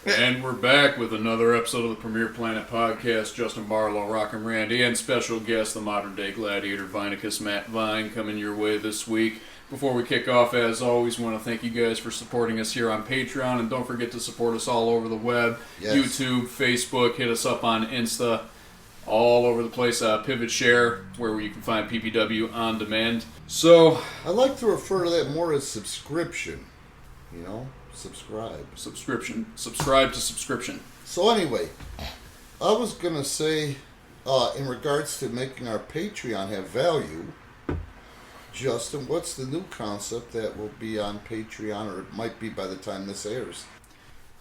And we're back with another episode of the Premier Planet Podcast. Justin Barlow, Rockin' Randy, and special guest, the Modern Day Gladiator, Vinicus Matt Vine, coming your way this week. Before we kick off, as always, want to thank you guys for supporting us here on Patreon, and don't forget to support us all over the web, yes. YouTube, Facebook, hit us up on Insta, all over the place. Pivot Share, where you can find PPW on demand. So I like to refer to that more as subscription, you know? Subscribe to subscription. So anyway, I was going to say, in regards to making our Patreon have value, Justin, what's the new concept that will be on Patreon, or it might be by the time this airs?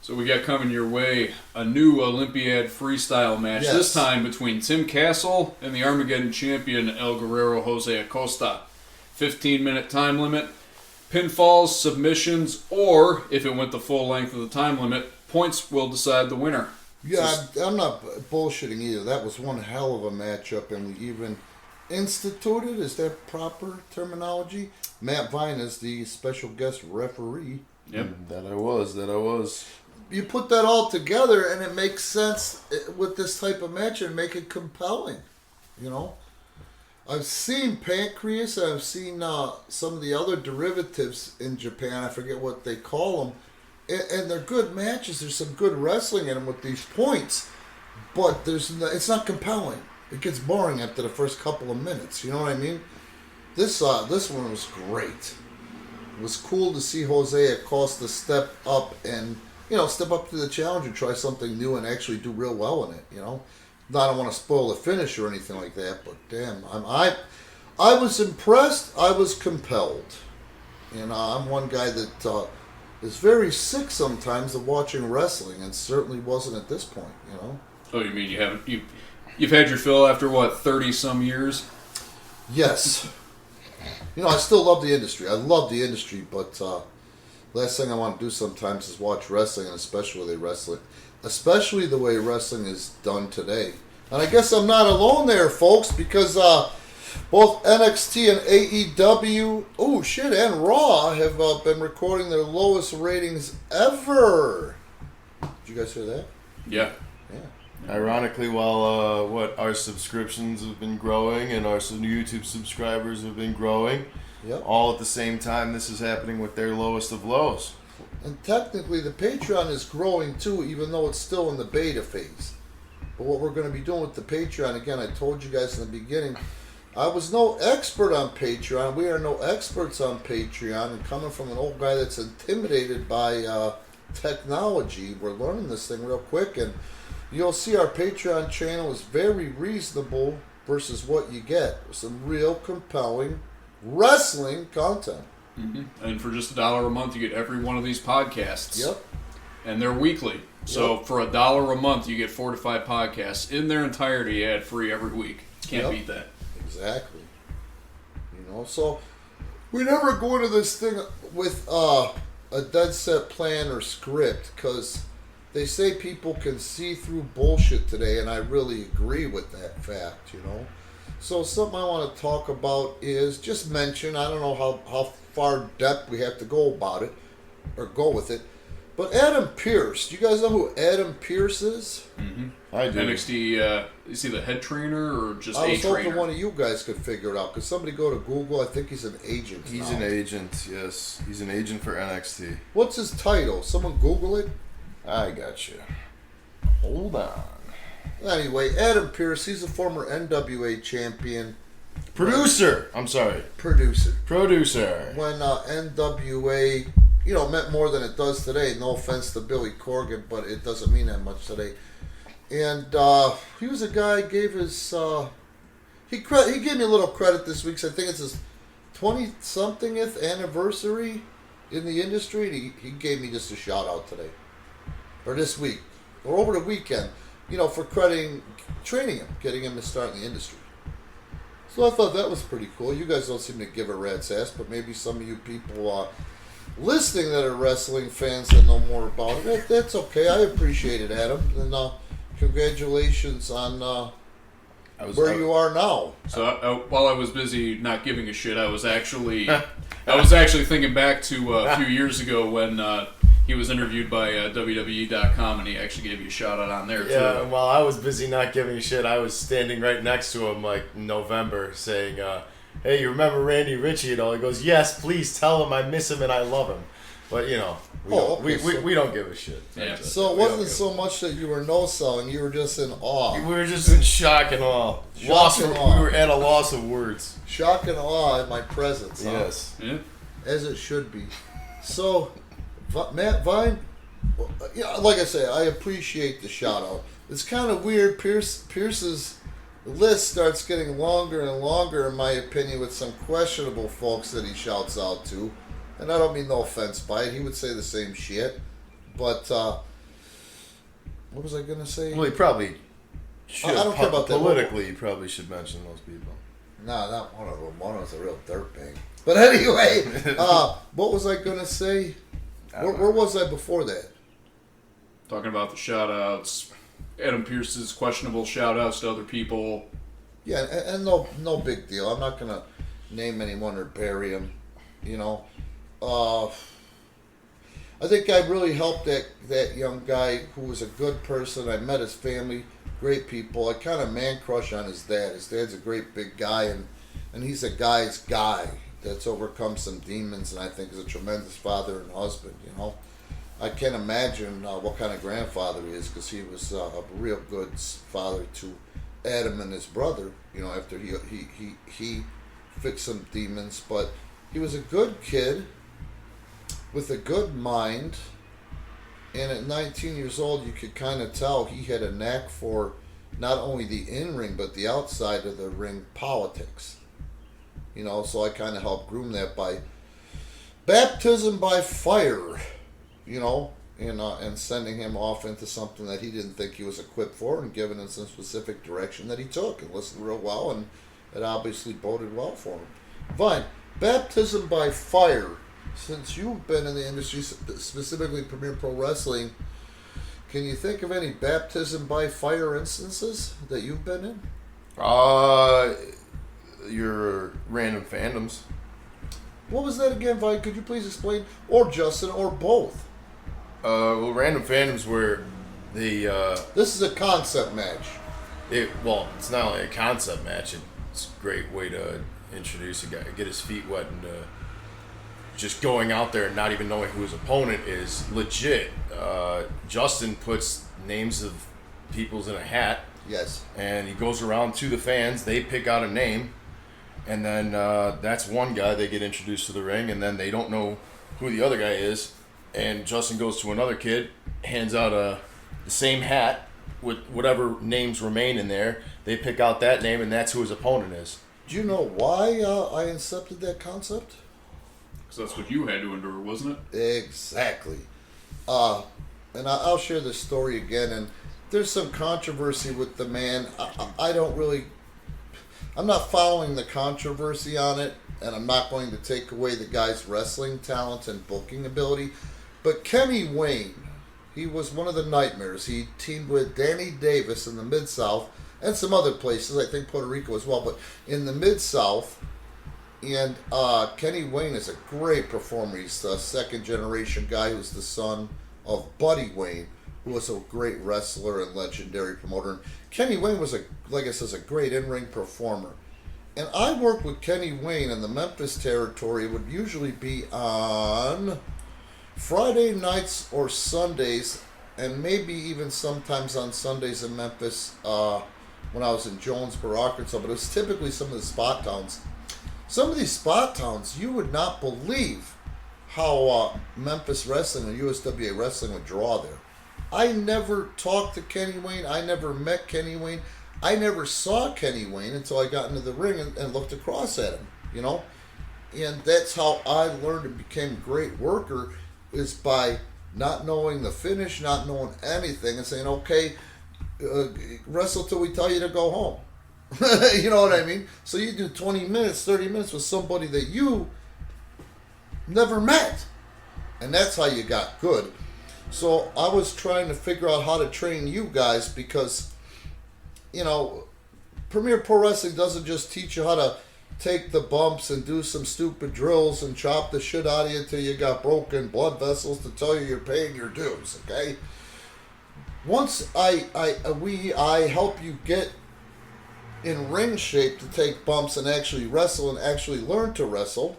So we got coming your way a new Olympiad freestyle match, yes. This time between Tim Castle and the Armageddon champion El Guerrero Jose Acosta. 15-minute time limit. Pinfalls, submissions, or, if it went the full length of the time limit, points will decide the winner. Yeah, I'm not bullshitting either. That was one hell of a matchup, and we even instituted, is that proper terminology? Matt Vine is the special guest referee. Yep. That I was. You put that all together, and it makes sense with this type of match and make it compelling, you know? I've seen Pancreas, I've seen some of the other derivatives in Japan, I forget what they call them, and they're good matches. There's some good wrestling in them with these points, but it's not compelling. It gets boring after the first couple of minutes, you know what I mean? This one was great. It was cool to see Jose Acosta step up to the challenge and try something new and actually do real well in it, you know? I don't want to spoil the finish or anything like that, but damn, I was impressed. I was compelled. And I'm one guy that is very sick sometimes of watching wrestling, and certainly wasn't at this point, you know. Oh, you mean you've had your fill after what, 30-some years? Yes. You know, I still love the industry. I love the industry, but last thing I want to do sometimes is watch wrestling, and especially the way wrestling is done today. And I guess I'm not alone there, folks, because both NXT and AEW, and Raw have been recording their lowest ratings ever. Did you guys hear that? Yeah. Ironically, while our subscriptions have been growing and our YouTube subscribers have been growing, yep. All at the same time, this is happening with their lowest of lows. And technically, the Patreon is growing too, even though it's still in the beta phase. But what we're going to be doing with the Patreon, again, I told you guys in the beginning, I was no expert on Patreon. We are no experts on Patreon. And coming from an old guy that's intimidated by technology, we're learning this thing real quick. And you'll see our Patreon channel is very reasonable versus what you get. Some real compelling wrestling content. Mm-hmm. And for just $1 a month, you get every one of these podcasts. Yep. And they're weekly. So for $1 a month, you get 4 to 5 podcasts in their entirety, ad-free every week. Can't beat that. Exactly. You know, so we never go into this thing with a dead set plan or script, because they say people can see through bullshit today, and I really agree with that fact, you know. So something I want to talk about is just mention, I don't know how far depth we have to go about it, or go with it, but Adam Pearce. Do you guys know who Adam Pearce is? Mm-hmm. I do. NXT, is he the head trainer or just a trainer? I was hoping one of you guys could figure it out. Could somebody go to Google? I think he's an agent. He's an agent, yes. He's an agent for NXT. What's his title? Someone Google it? I got you. Hold on. Anyway, Adam Pearce, he's a former NWA champion. Producer! I'm sorry. Producer. When NWA, meant more than it does today. No offense to Billy Corgan, but it doesn't mean that much today. And he was a guy, gave his... he gave me a little credit this week, so I think it's his 20-somethingth anniversary in the industry. And he gave me just a shout-out today. Or this week. Or over the weekend. For training him, getting him to start in the industry. So I thought that was pretty cool. You guys don't seem to give a rat's ass, but maybe some of you people listening that are wrestling fans that know more about it, that's okay. I appreciate it, Adam. And congratulations on where you are now. So while I was busy not giving a shit, I was actually thinking back to a few years ago when he he was interviewed by WWE.com, and he actually gave you a shout out on there Yeah, too. and while I was busy not giving a shit, I was standing right next to him like in November saying, hey, you remember Randy Ritchie and all? He goes, yes, please tell him I miss him and I love him. But, you know, we don't give a shit. Yeah. So it wasn't so much that you were no-selling, you were just in awe. We were just in shock and awe. We were at a loss of words. Shock and awe at my presence. Yes. Yeah. As it should be. So, Matt Vine, like I say, I appreciate the shout-out. It's kind of weird. Pearce's list starts getting longer and longer, in my opinion, with some questionable folks that he shouts out to. And I don't mean no offense by it. He would say the same shit. But, what was I going to say? Well, he probably should. I don't care about that. Politically, you probably should mention those people. No, not one of them. One was a real dirtbag. But anyway, what was I going to say? Where was I before that? Talking about the shout outs, Adam Pearce's questionable shout outs to other people. Yeah, and no big deal. I'm not going to name anyone or bury him, you know. I think I really helped that young guy who was a good person. I met his family, great people. I kind of man crush on his dad. His dad's a great big guy, and he's a guy's guy that's overcome some demons, and I think is a tremendous father and husband, you know. I can't imagine what kind of grandfather he is, because he was a real good father to Adam and his brother, you know, after he fixed some demons. But he was a good kid with a good mind, and at 19 years old you could kind of tell he had a knack for not only the in-ring but the outside of the ring politics, you know. So I kind of helped groom that by baptism by fire, you know, and sending him off into something that he didn't think he was equipped for, and giving him some specific direction that he took and listened real well, and it obviously boded well for him. Fine. Baptism by fire. Since you've been in the industry, specifically Premier Pro Wrestling, can you think of any baptism by fire instances that you've been in? Your Random Fandoms. What was that again, Vi? Could you please explain? Or Justin, or both? Well, Random Fandoms were the... This is a concept match. It's not only a concept match, it's a great way to introduce a guy, get his feet wet, and just going out there and not even knowing who his opponent is legit. Justin puts names of people's in a hat. Yes. And he goes around to the fans. They pick out a name, and then that's one guy. They get introduced to the ring, and then they don't know who the other guy is. And Justin goes to another kid, hands out the same hat with whatever names remain in there. They pick out that name, and that's who his opponent is. Do you know why I incepted that concept? Because that's what you had to endure, wasn't it? Exactly. And I'll share this story again. And there's some controversy with the man. I'm not following the controversy on it, and I'm not going to take away the guy's wrestling talent and booking ability. But Kenny Wayne, he was one of the Nightmares. He teamed with Danny Davis in the Mid-South and some other places, I think Puerto Rico as well, but in the Mid-South. And Kenny Wayne is a great performer. He's a second-generation guy who's the son of Buddy Wayne, who was a great wrestler and legendary promoter. And Kenny Wayne was, like I said, a great in-ring performer. And I worked with Kenny Wayne in the Memphis territory. It would usually be on Friday nights or Sundays, and maybe even sometimes on Sundays in Memphis when I was in Jonesboro, Arkansas. But it was typically some of the spot towns. Some of these spot towns, you would not believe how Memphis wrestling and USWA wrestling would draw there. I never talked to Kenny Wayne. I never met Kenny Wayne. I never saw Kenny Wayne until I got into the ring and looked across at him, you know. And that's how I learned and became a great worker, is by not knowing the finish, not knowing anything, and saying, okay, wrestle till we tell you to go home. You know what I mean? So you do 20 minutes, 30 minutes with somebody that you never met. And that's how you got good. So I was trying to figure out how to train you guys, because, you know, Premier Pro Wrestling doesn't just teach you how to take the bumps and do some stupid drills and chop the shit out of you till you got broken blood vessels to tell you you're paying your dues, okay? Once I help you get in ring shape to take bumps and actually wrestle and actually learn to wrestle,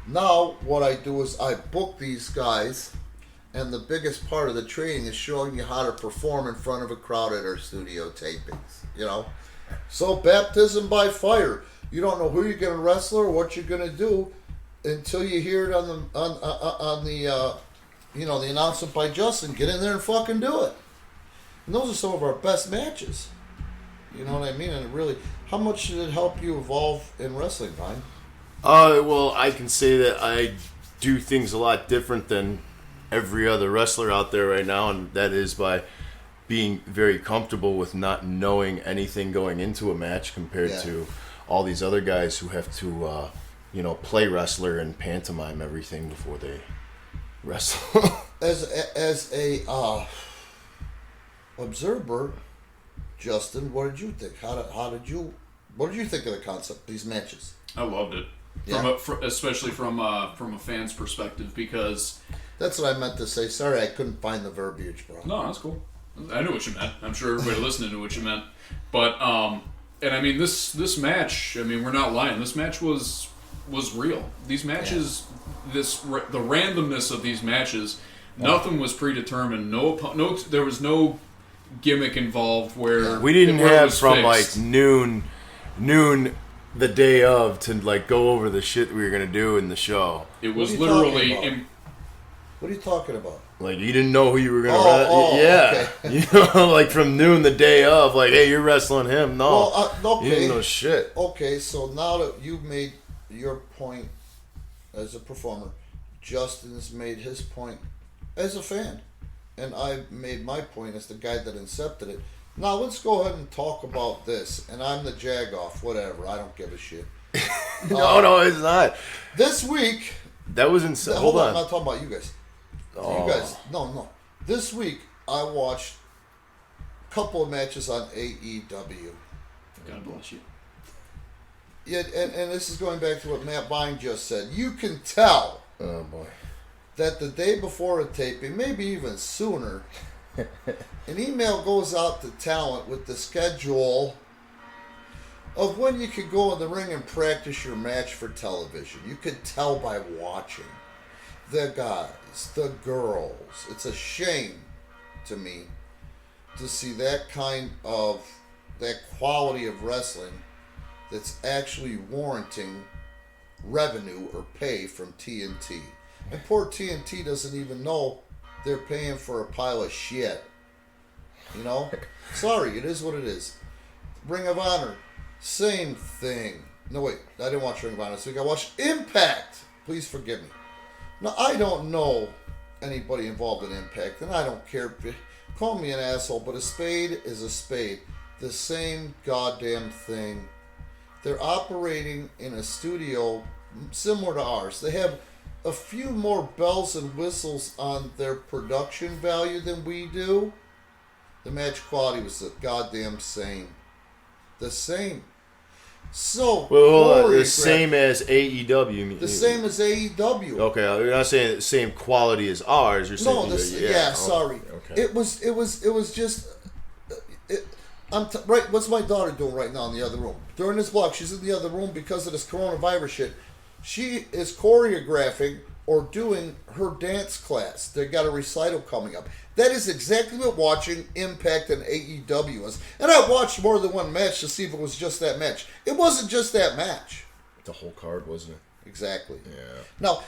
now what I do is I book these guys, and the biggest part of the training is showing you how to perform in front of a crowd at our studio tapings, you know? So baptism by fire. You don't know who you're going to wrestle or what you're going to do until you hear it on the the announcement by Justin. Get in there and fucking do it. And those are some of our best matches. You know what I mean? And it really, how much did it help you evolve in wrestling, Brian? Well, I can say that I do things a lot different than every other wrestler out there right now, and that is by being very comfortable with not knowing anything going into a match compared to all these other guys who have to, play wrestler and pantomime everything before they wrestle. As a observer, Justin, what did you think? What did you think of the concept, these matches? I loved it, especially from a fan's perspective, because that's what I meant to say. Sorry, I couldn't find the verbiage, bro. No, that's cool. I knew what you meant. I'm sure everybody listening knew what you meant. But and I mean this match. I mean, we're not lying. This match was real. These matches, the randomness of these matches, nothing was predetermined. No, there was no gimmick involved where we didn't have from fixed. like noon the day of to like go over the shit we were gonna do in the show. It was literally. What are you talking about? Like, you didn't know who you were going to wrestle? Yeah. Okay. You know, like from noon the day of, like, hey, you're wrestling him. No. Well, okay. You didn't know shit. Okay, so now that you've made your point as a performer, Justin's made his point as a fan. And I made my point as the guy that incepted it. Now, let's go ahead and talk about this. And I'm the jagoff, whatever. I don't give a shit. No, it's not. This week... That was insane. Hold on, I'm not talking about you guys. You guys, no. This week, I watched a couple of matches on AEW. God bless you. Yeah, and this is going back to what Matt Vine just said. You can tell that the day before a taping, maybe even sooner, an email goes out to talent with the schedule of when you could go in the ring and practice your match for television. You could tell by watching. The guys, the girls. It's a shame to me to see that quality of wrestling that's actually warranting revenue or pay from TNT. And poor TNT doesn't even know they're paying for a pile of shit. You know? Sorry, it is what it is. Ring of Honor, same thing. No, wait, I didn't watch Ring of Honor this week. I watched Impact. Please forgive me. Now, I don't know anybody involved in Impact, and I don't care. Call me an asshole, but a spade is a spade. The same goddamn thing. They're operating in a studio similar to ours. They have a few more bells and whistles on their production value than we do. The match quality was the goddamn same. The same. So, well, hold on. The same as AEW. The same as AEW. Okay, you're not saying the same quality as ours. You're saying sorry. Okay. It was just. Right. What's my daughter doing right now in the other room? During this block, she's in the other room because of this coronavirus shit. She is choreographing or doing her dance class. They got a recital coming up. That is exactly what watching Impact and AEW is. And I watched more than one match to see if it was just that match. It wasn't just that match. The whole card, wasn't it? Exactly. Yeah. Now,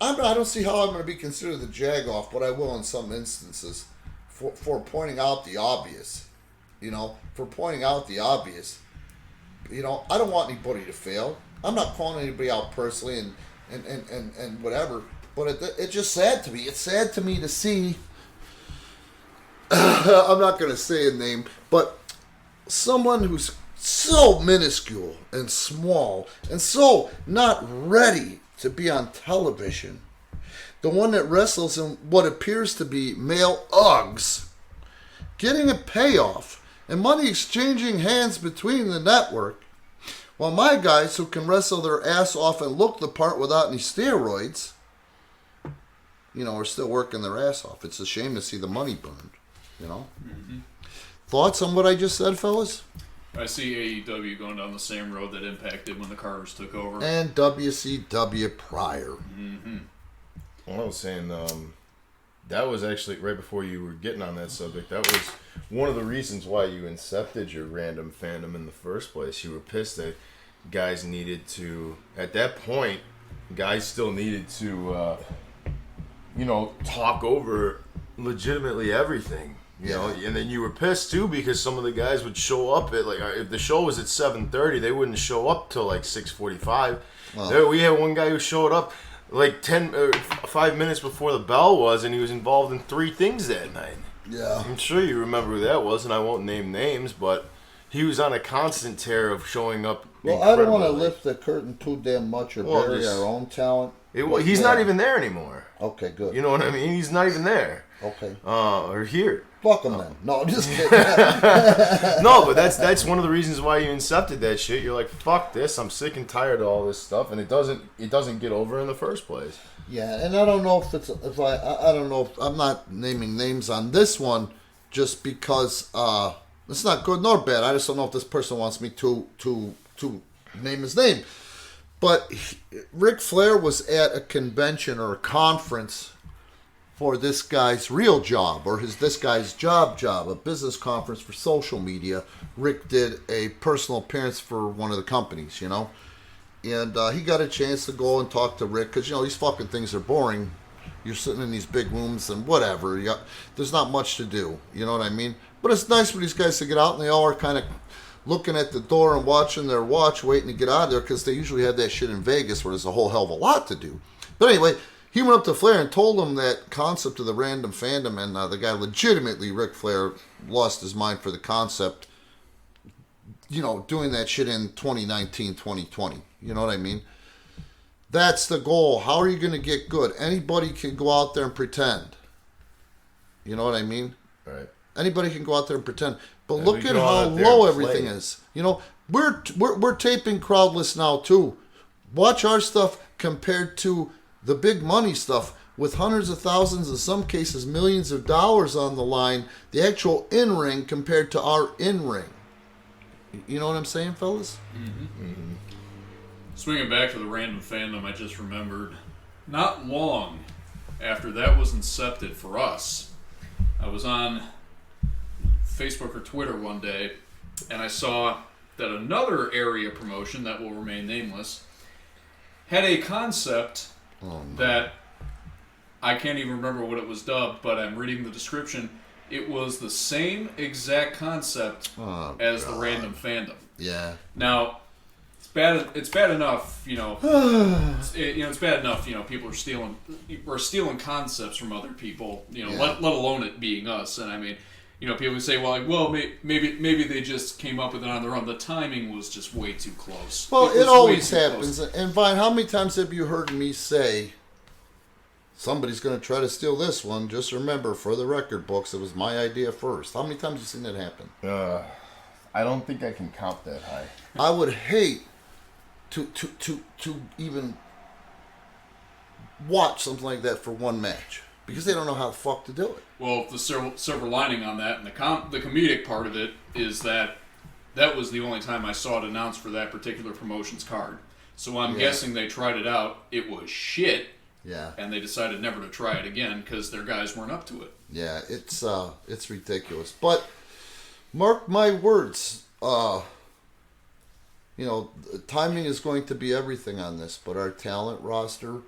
I don't see how I'm going to be considered the jagoff, but I will in some instances for pointing out the obvious. You know, for pointing out the obvious. You know, I don't want anybody to fail. I'm not calling anybody out personally and whatever, but it's just sad to me. It's sad to me to see. I'm not going to say a name, but someone who's so minuscule and small and so not ready to be on television, the one that wrestles in what appears to be male Uggs, getting a payoff and money exchanging hands between the network, Well, my guys who can wrestle their ass off and look the part without any steroids, are still working their ass off. It's a shame to see the money burned, Mm-hmm. Thoughts on what I just said, fellas? I see AEW going down the same road that Impact did when the Carters took over. And WCW prior. Mm-hmm. Well, I was saying, that was actually, right before you were getting on that subject, that was one of the reasons why you incepted your Random Fandom in the first place. You were pissed that guys needed to, at that point, guys still needed to, talk over legitimately everything. And then you were pissed too because some of the guys would show up at if the show was at 7:30, they wouldn't show up till 6:45. We had one guy who showed up 5 minutes before the bell was, and he was involved in 3 things that night. Yeah, I'm sure you remember who that was, and I won't name names, but he was on a constant tear of showing up. Well, I don't want to lift the curtain too damn much or bury our own talent. He's not even there anymore. Okay, good. You know what I mean? He's not even there. Okay. Or here. Fuck him then. No, I'm just kidding. No, but that's one of the reasons why you incepted that shit. You're like, fuck this. I'm sick and tired of all this stuff, and it doesn't get over in the first place. Yeah, and I don't know I don't know if I'm not naming names on this one just because it's not good nor bad. I just don't know if this person wants me to name his name. But Ric Flair was at a convention or a conference for this guy's real job, or this guy's job, a business conference for social media. Rick did a personal appearance for one of the companies, and he got a chance to go and talk to Rick, because, these fucking things are boring. You're sitting in these big rooms and whatever. There's not much to do, you know what I mean? But it's nice for these guys to get out, and they all are kind of looking at the door and watching their watch, waiting to get out of there, because they usually have that shit in Vegas where there's a whole hell of a lot to do. But anyway, he went up to Flair and told him that concept of the Random Fandom, and the guy legitimately, Ric Flair, lost his mind for the concept, doing that shit in 2019, 2020. You know what I mean? That's the goal. How are you going to get good? Anybody can go out there and pretend. You know what I mean? Right. Anybody can go out there and pretend. But And look at how low everything is. We're taping crowdless now too. Watch our stuff compared to the big money stuff with hundreds of thousands, in some cases millions of dollars on the line. The actual in-ring compared to our in-ring. You know what I'm saying, fellas? Mm-hmm. Mm-hmm. Swinging back to the Random Fandom, I just remembered, not long after that was incepted for us, I was on Facebook or Twitter one day, and I saw that another area promotion that will remain nameless had a concept that I can't even remember what it was dubbed, but I'm reading the description. It was the same exact concept as the Random Fandom. Yeah. Now, it's bad enough, it's bad enough, people are stealing concepts from other people, let alone it being us. And I mean, people say, maybe they just came up with it on their own. The timing was just way too close. Well, it always happens. And Vine, how many times have you heard me say, somebody's going to try to steal this one? Just remember, for the record books, it was my idea first. How many times have you seen that happen? I don't think I can count that high. I would hate to even watch something like that for one match, because they don't know how the fuck to do it. Well, the silver lining on that, and the comedic part of it, is that was the only time I saw it announced for that particular promotion's card. So I'm guessing they tried it out. It was shit. Yeah. And they decided never to try it again because their guys weren't up to it. Yeah, it's ridiculous. But mark my words, timing is going to be everything on this, but our talent roster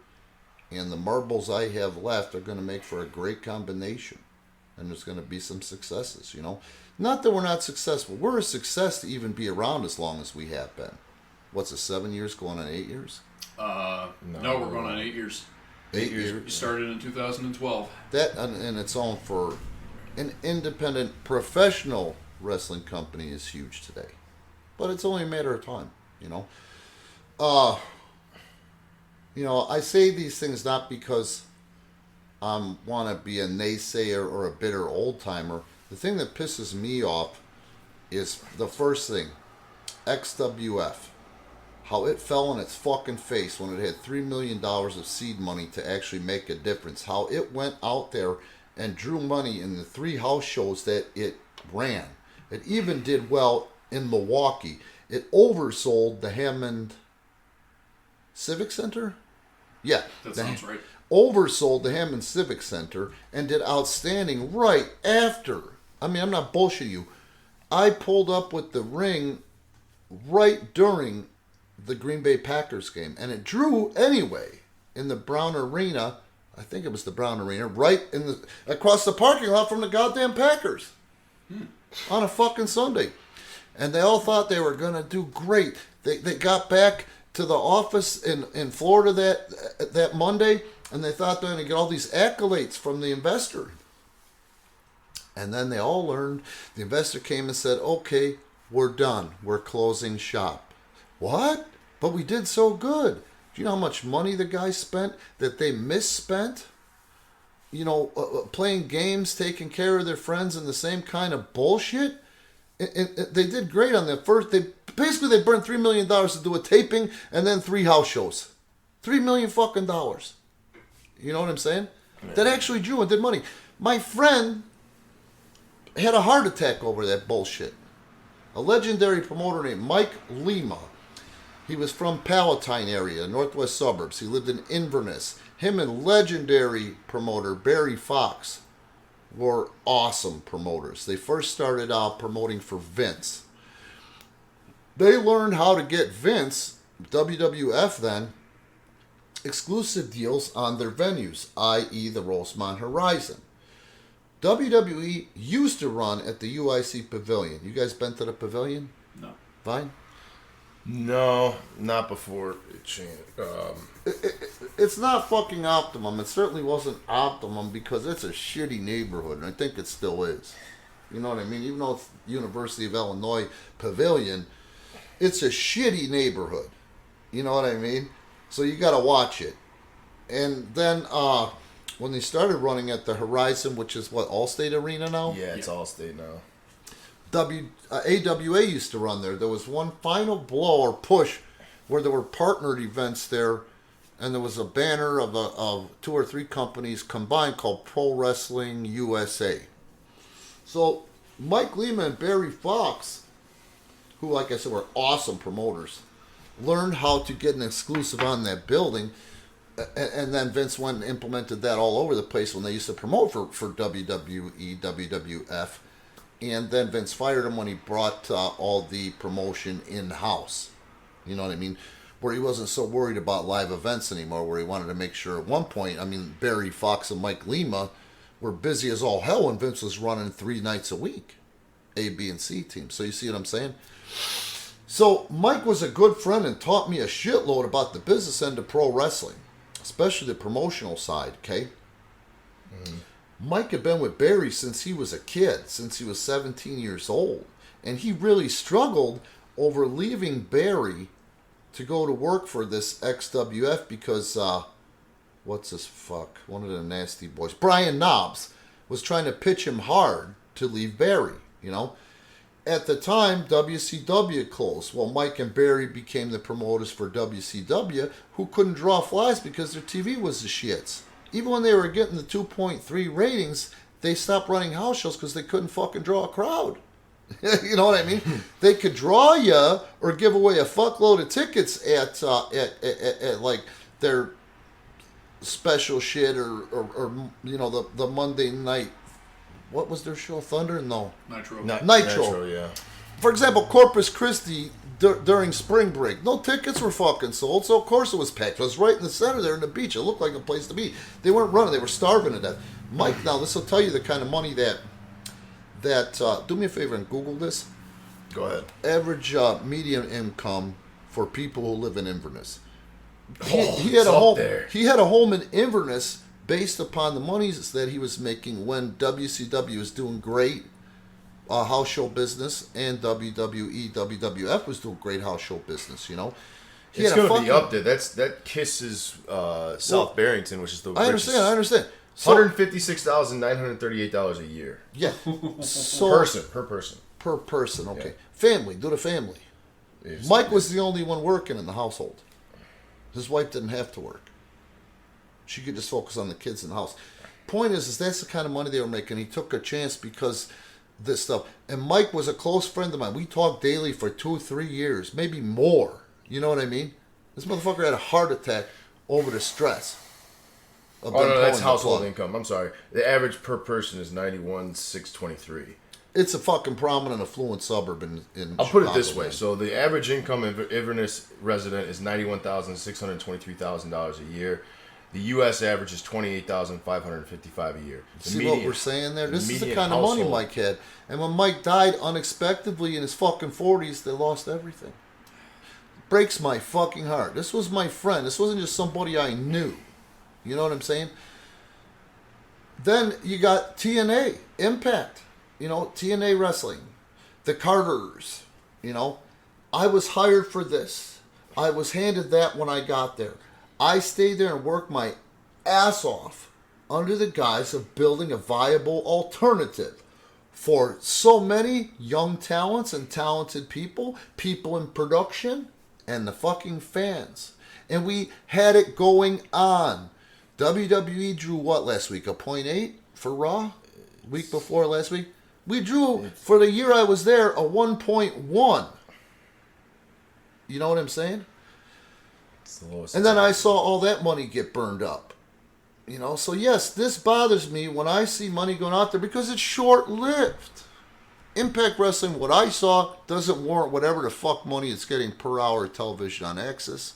and the marbles I have left are going to make for a great combination. And there's going to be some successes, Not that we're not successful. We're a success to even be around as long as we have been. What's it, 7 years going on 8 years? No, we're going on 8 years. 8 years. You started in 2012. That in its own, for an independent professional wrestling company, is huge today. But it's only a matter of time, I say these things not because I want to be a naysayer or a bitter old-timer. The thing that pisses me off is the first thing, XWF. how it fell on its fucking face when it had $3 million of seed money to actually make a difference. How it went out there and drew money in the 3 house shows that it ran. It even did well in Milwaukee. It oversold the Hammond Civic Center? Yeah. That sounds right. Oversold the Hammond Civic Center and did outstanding right after. I mean, I'm not bullshitting you. I pulled up with the Ring right during the Green Bay Packers game, and it drew anyway in the Brown Arena. I think it was the Brown Arena, right in the across the parking lot from the goddamn Packers on a fucking Sunday. And they all thought they were going to do great. They got back to the office in Florida that Monday, and they thought they were going to get all these accolades from the investor. And then they all learned, the investor came and said, okay, we're done. We're closing shop. What? But we did so good. Do you know how much money the guy spent that they misspent? You know, playing games, taking care of their friends, and the same kind of bullshit? They did great on the first. They burned $3 million to do a taping and then 3 house shows. $3 million fucking dollars. You know what I'm saying? Yeah. That actually drew and did money. My friend had a heart attack over that bullshit. A legendary promoter named Mike Lima. He was from Palatine area, northwest suburbs. He lived in Inverness. Him and legendary promoter Barry Fox were awesome promoters. They first started out promoting for Vince. They learned how to get Vince, WWF then, exclusive deals on their venues, i.e. the Rosemont Horizon. WWE used to run at the UIC Pavilion. You guys been to the Pavilion? No. Fine? No, not before it changed. It's not fucking optimum. It certainly wasn't optimum because it's a shitty neighborhood, and I think it still is. You know what I mean? Even though it's University of Illinois Pavilion, it's a shitty neighborhood. You know what I mean? So you got to watch it. And then when they started running at the Horizon, which is what, Allstate Arena now? Yeah, it's Allstate now. AWA used to run there. There was one final blow or push where there were partnered events there, and there was a banner of 2 or 3 companies combined called Pro Wrestling USA. So Mike Lima and Barry Fox, who, like I said, were awesome promoters, learned how to get an exclusive on that building, and then Vince went and implemented that all over the place when they used to promote for WWE, WWF. And then Vince fired him when he brought all the promotion in-house. You know what I mean? Where he wasn't so worried about live events anymore, where he wanted to make sure at one point, I mean, Barry Fox and Mike Lima were busy as all hell when Vince was running 3 nights a week. A, B, and C team. So you see what I'm saying? So Mike was a good friend and taught me a shitload about the business end of pro wrestling, especially the promotional side, okay? Mm-hmm. Mike had been with Barry since he was a kid, since he was 17 years old. And he really struggled over leaving Barry to go to work for this XWF because, what's this fuck? One of the nasty boys. Brian Knobs was trying to pitch him hard to leave Barry, you know. At the time, WCW closed. Well, Mike and Barry became the promoters for WCW, who couldn't draw flies because their TV was the shits. Even when they were getting the 2.3 ratings, they stopped running house shows because they couldn't fucking draw a crowd. You know what I mean? They could draw you or give away a fuckload of tickets at like their special shit or you know the Monday night. What was their show? Thunder? No. Nitro. Nitro, yeah. For example, Corpus Christi during spring break, no tickets were fucking sold, so of course it was packed. It was right in the center there in the beach. It looked like a place to be. They weren't running. They were starving to death. Mike, now this will tell you the kind of money that do me a favor and Google this. Go ahead. Average median income for people who live in Inverness. He had a home in Inverness based upon the monies that he was making when WCW was doing great house show business and WWE, WWF was doing great house show business, you know. It's going to be up there. That kisses South Barrington, which is the richest. I understand. So, $156,938 a year. Yeah. Per person. Per person, okay. Family, do the family. Mike was the only one working in the household. His wife didn't have to work. She could just focus on the kids in the house. Point is that's the kind of money they were making. He took a chance because this stuff. And Mike was a close friend of mine. We talked daily for 2-3 years, maybe more. You know what I mean? This motherfucker had a heart attack over the stress. Oh no, that's household income. I'm sorry. The average per person is $91,623. It's a fucking prominent, affluent suburb in I'll put it this way. So the average income of Inverness resident is $91,623,000 a year. The U.S. average is $28,555 a year. See what we're saying there? This is the kind of money Mike had. And when Mike died unexpectedly in his fucking 40s, they lost everything. It breaks my fucking heart. This was my friend. This wasn't just somebody I knew. You know what I'm saying? Then you got TNA, Impact. You know, TNA Wrestling, the Carters, you know. I was hired for this. I was handed that when I got there. I stayed there and worked my ass off under the guise of building a viable alternative for so many young talents and talented people in production, and the fucking fans. And we had it going on. WWE drew what last week? A 0.8 for Raw? Week before last week? We drew, for the year I was there, a 1.1. You know what I'm saying? It's the lowest. And then I saw all that money get burned up. You know, so yes, this bothers me when I see money going out there because it's short-lived. Impact Wrestling, what I saw, doesn't warrant whatever the fuck money it's getting per hour of television on Access.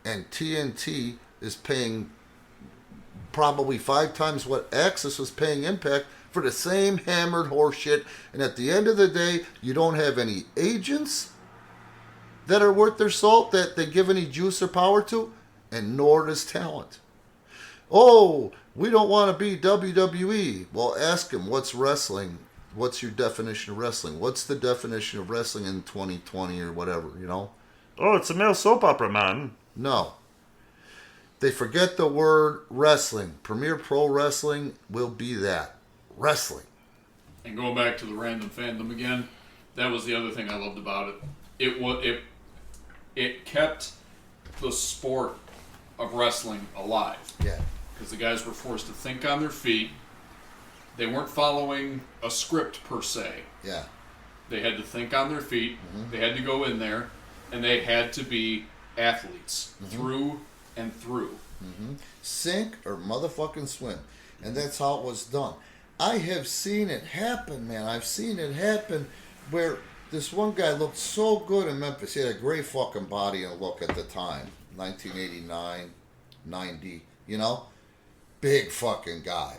And TNT is paying probably 5 times what Access was paying Impact for the same hammered horse shit. And at the end of the day, you don't have any agents that are worth their salt that they give any juice or power to, and nor does talent. Oh, we don't want to be WWE. Well, ask him, what's wrestling? What's your definition of wrestling? What's the definition of wrestling in 2020 or whatever, you know? Oh, it's a male soap opera, man. No. They forget the word wrestling. Premier Pro Wrestling will be that. Wrestling. And going back to the Random Fandom again, that was the other thing I loved about it. It kept the sport of wrestling alive. Yeah. Because the guys were forced to think on their feet. They weren't following a script per se. Yeah. They had to think on their feet. Mm-hmm. They had to go in there, and they had to be athletes through and through. Mm-hmm. Sink or motherfucking swim. And that's how it was done. I have seen it happen, man. I've seen it happen where this one guy looked so good in Memphis. He had a great fucking body and look at the time. 1989, 90, you know? Big fucking guy.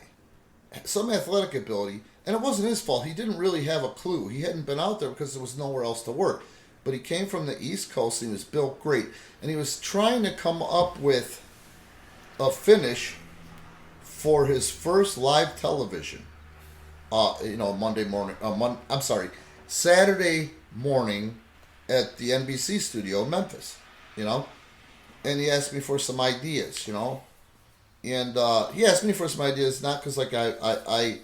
Some athletic ability. And it wasn't his fault. He didn't really have a clue. He hadn't been out there because there was nowhere else to work. But he came from the East Coast and he was built great. And he was trying to come up with a finish for his first live television. Monday morning. Saturday morning at the NBC studio in Memphis. You know? And he asked me for some ideas, you know? And he asked me for some ideas, not because like I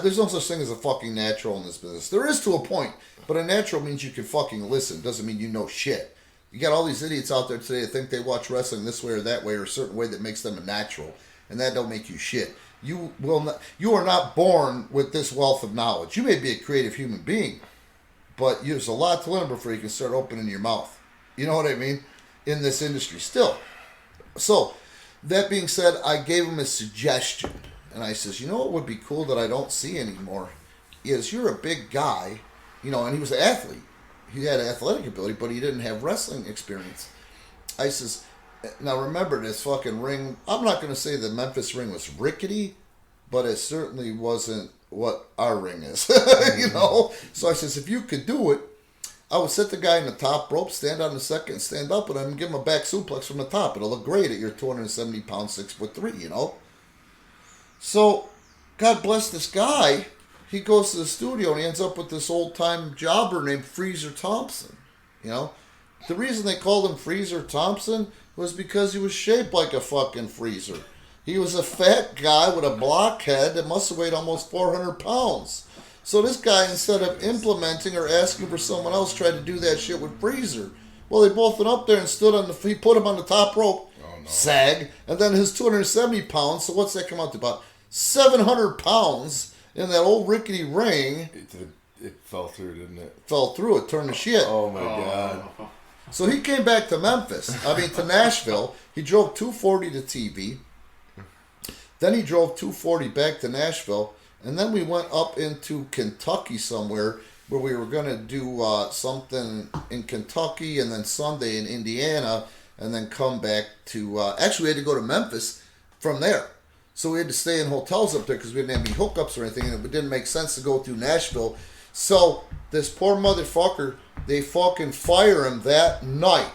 there's no such thing as a fucking natural in this business. There is to a point, but a natural means you can fucking listen. Doesn't mean you know shit. You got all these idiots out there today that think they watch wrestling this way or that way or a certain way that makes them a natural, and that don't make you shit. You are not born with this wealth of knowledge. You may be a creative human being, but there's a lot to learn before you can start opening your mouth. You know what I mean? In this industry still. So, that being said, I gave him a suggestion. And I says, you know what would be cool that I don't see anymore? Is you're a big guy, you know, and he was an athlete. He had athletic ability, but he didn't have wrestling experience. I says, now remember this fucking ring. I'm not going to say the Memphis ring was rickety, but it certainly wasn't what our ring is, you know? So I says, if you could do it, I would set the guy in the top rope, stand on the second, stand up with him, and give him a back suplex from the top. It'll look great at your 270 pound, 6'3", you know? So, God bless this guy. He goes to the studio and he ends up with this old-time jobber named Freezer Thompson, you know? The reason they called him Freezer Thompson was because he was shaped like a fucking freezer. He was a fat guy with a blockhead that must have weighed almost 400 pounds. So this guy, instead of implementing or asking for someone else, tried to do that shit with Freezer. Well, they both went up there and stood on he put him on the top rope, sag, and then his 270 pounds, so what's that come out to? About 700 pounds in that old rickety ring. It fell through, didn't it? Fell through it, turned to shit. Oh my God. So he came back to to Nashville. He drove 240 to TV. Then he drove 240 back to Nashville. And then we went up into Kentucky somewhere where we were going to do something in Kentucky and then Sunday in Indiana and then come back to... actually, we had to go to Memphis from there. So we had to stay in hotels up there because we didn't have any hookups or anything, and it didn't make sense to go through Nashville. So this poor motherfucker, they fucking fire him that night.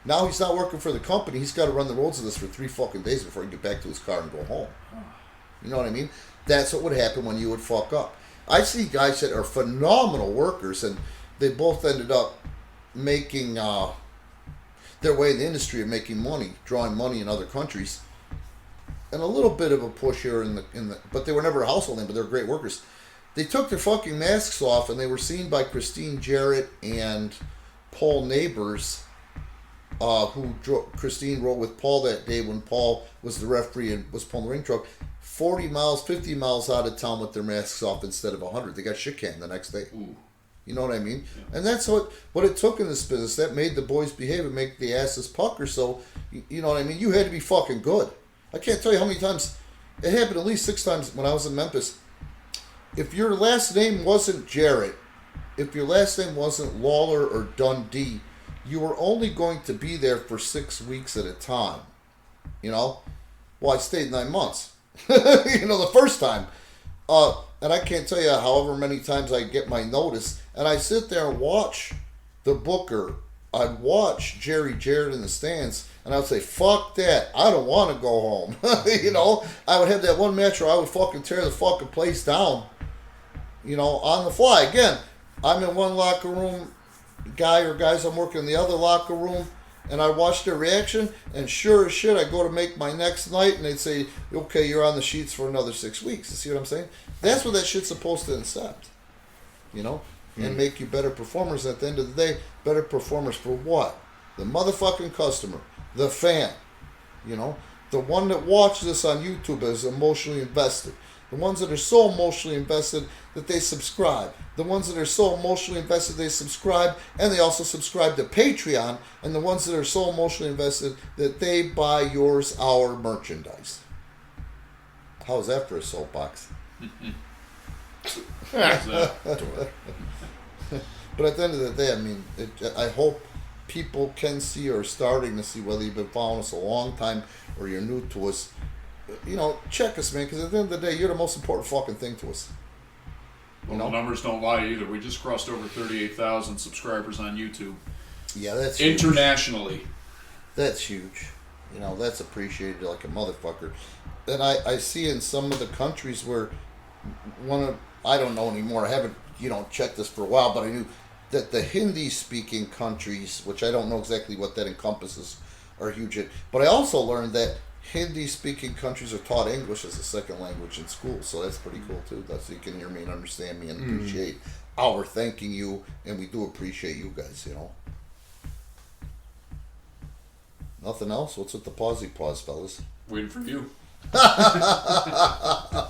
Now he's not working for the company. He's got to run the roads of this for 3 fucking days before he can get back to his car and go home. You know what I mean? That's what would happen when you would fuck up. I see guys that are phenomenal workers, and they both ended up making their way in the industry of making money, drawing money in other countries, and a little bit of a push here in the. But they were never a household name, but they're great workers. They took their fucking masks off, and they were seen by Christine Jarrett and Paul Neighbors, Christine rode with Paul that day when Paul was the referee and was pulling the ring truck. 40 miles, 50 miles out of town with their masks off instead of 100. They got shit canned the next day. Ooh. You know what I mean? Yeah. And that's what it took in this business. That made the boys behave and make the asses pucker. So, you know what I mean? You had to be fucking good. I can't tell you how many times. It happened at least 6 times when I was in Memphis. If your last name wasn't Jarrett, if your last name wasn't Lawler or Dundee, you were only going to be there for 6 weeks at a time. You know? Well, I stayed 9 months. You know, the first time. And I can't tell you however many times I get my notice. And I sit there and watch the booker. I'd watch Jerry Jarrett in the stands. And I would say, fuck that. I don't want to go home. You know? I would have that one match where I would fucking tear the fucking place down. You know, on the fly. Again, I'm in one locker room. Guy or guys I'm working in the other locker room. And I watch their reaction, and sure as shit, I go to make my next night, and they'd say, okay, you're on the sheets for another 6 weeks. You see what I'm saying? That's what that shit's supposed to incept. You know? And make you better performers. At the end of the day, better performers for what? The motherfucking customer. The fan. You know? The one that watches this on YouTube is emotionally invested. The ones that are so emotionally invested that they subscribe. The ones that are so emotionally invested they subscribe, and they also subscribe to Patreon. And the ones that are so emotionally invested that they buy our merchandise. How's that for a soapbox? But at the end of the day, I mean, I hope people can see or are starting to see, whether you've been following us a long time or you're new to us. You know, check us, man, because at the end of the day, you're the most important fucking thing to us. Well, the numbers don't lie either. We just crossed over 38,000 subscribers on YouTube. Yeah, that's internationally. Huge. That's huge. You know, that's appreciated like a motherfucker. And I see in some of the countries where I don't know anymore. I haven't, checked this for a while, but I knew that the Hindi-speaking countries, which I don't know exactly what that encompasses, are huge. But I also learned that Hindi-speaking countries are taught English as a second language in school, so that's pretty cool too. That's so you can hear me and understand me and appreciate our thanking you, and we do appreciate you guys. Nothing else? What's with the pause, fellas? Waiting for you. How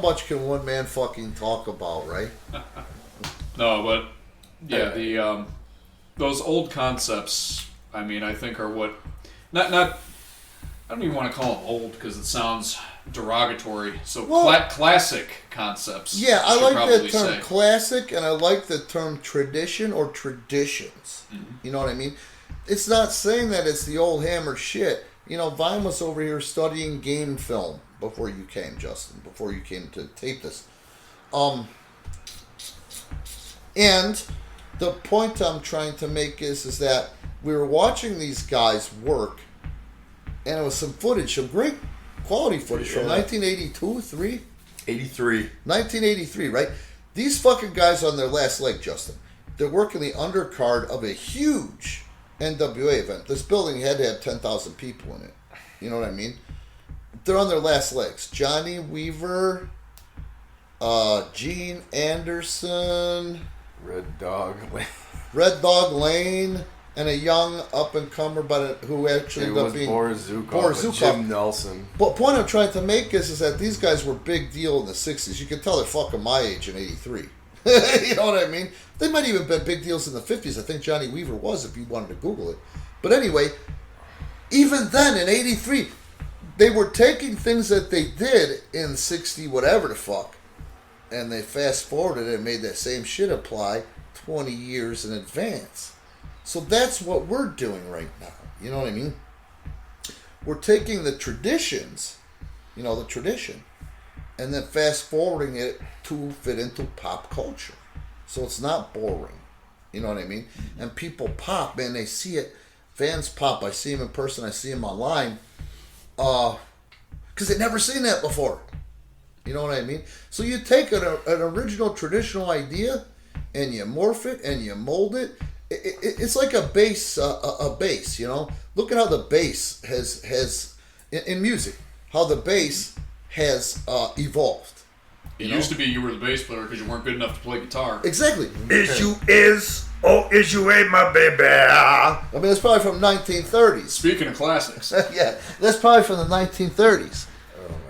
much can one man fucking talk about, right? No, but yeah, the those old concepts. I mean, I think are what not. I don't even want to call them old because it sounds derogatory. So classic concepts. Yeah, I like that term classic, and I like the term tradition or traditions. Mm-hmm. You know what I mean? It's not saying that it's the old hammer shit. Vine was over here studying game film before you came, Justin, before you came to tape this. And the point I'm trying to make is that we were watching these guys work, and it was some footage, some great quality footage from 1982, 3? 83. 1983, right? These fucking guys on their last leg, Justin. They're working the undercard of a huge NWA event. This building had to have 10,000 people in it. You know what I mean? They're on their last legs. Johnny Weaver, Gene Anderson, Red Dog. Red Dog Lane, and a young up-and-comer who actually ended up being Boris Zukov. Boris Jim Nelson. But point I'm trying to make is that these guys were big deal in the 60s. You can tell they're fucking my age in 83. You know what I mean? They might even have been big deals in the 50s. I think Johnny Weaver was, if you wanted to Google it. But anyway, even then in 83, they were taking things that they did in 60 whatever the fuck, and they fast forwarded it and made that same shit apply 20 years in advance. So that's what we're doing right now. You know what I mean? We're taking the traditions, the tradition, and then fast forwarding it to fit into pop culture. So it's not boring. You know what I mean? And people pop, man, they see it. Fans pop. I see them in person. I see them online. Because they've never seen that before. You know what I mean? So you take an original traditional idea and you morph it and you mold it. It's like a bass, Look at how the bass has in music, how the bass has evolved. It used to be you were the bass player because you weren't good enough to play guitar. Exactly. Is you ain't my baby. I mean, that's probably from 1930s. Speaking of classics. Yeah, that's probably from the 1930s.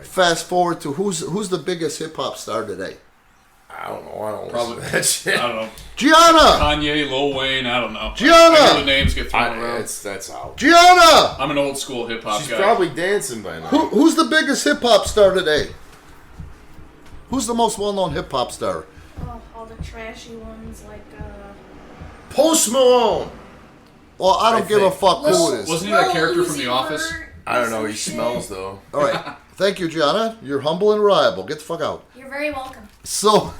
Fast forward to who's the biggest hip hop star today? I don't know. I don't Probably. listen to that shit. I don't know. Gianna! Kanye, Lil Wayne, I don't know. Gianna! I know the names get thrown around. That's out. Gianna! I'm an old school hip hop She's guy. probably dancing by now. Who's the biggest hip hop star today? Who's the most well-known hip hop star? Oh, all the trashy ones like Post Malone. Well, I don't give a fuck who it is. Wasn't he that character from The Office? I don't know. He smells though. All right. Thank you, Gianna. You're humble and reliable. Get the fuck out. You're very welcome. So,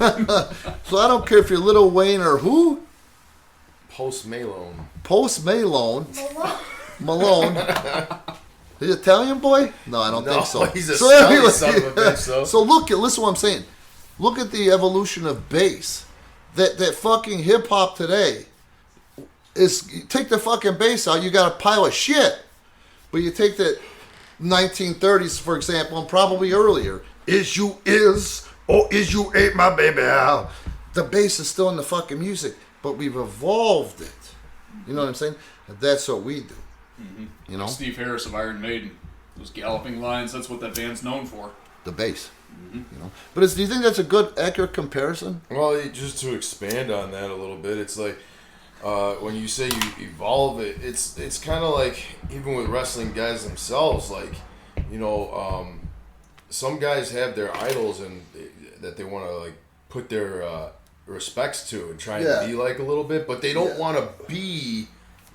so I don't care if you're Lil Wayne or who. Post Malone. Post Malone. Malone. Malone. The Italian boy? No, I don't think so. He's a So smelly anyway, son of a bitch, though. So listen to what I'm saying. Look at the evolution of bass. That fucking hip hop today is, take the fucking bass out, you got a pile of shit. But you take the 1930s, for example, and probably earlier. Is you ain't my baby. The bass is still in the fucking music, but we've evolved it. You know what I'm saying? And that's what we do. Mm-hmm. You know? Steve Harris of Iron Maiden. Those galloping lines, that's what that band's known for. The bass. Mm-hmm. You know? But do you think that's a good, accurate comparison? Well, just to expand on that a little bit, it's like when you say you evolve it, it's kind of like even with wrestling guys themselves, like, some guys have their idols and that they want to like put their respects to and try to be like a little bit, but they don't want to be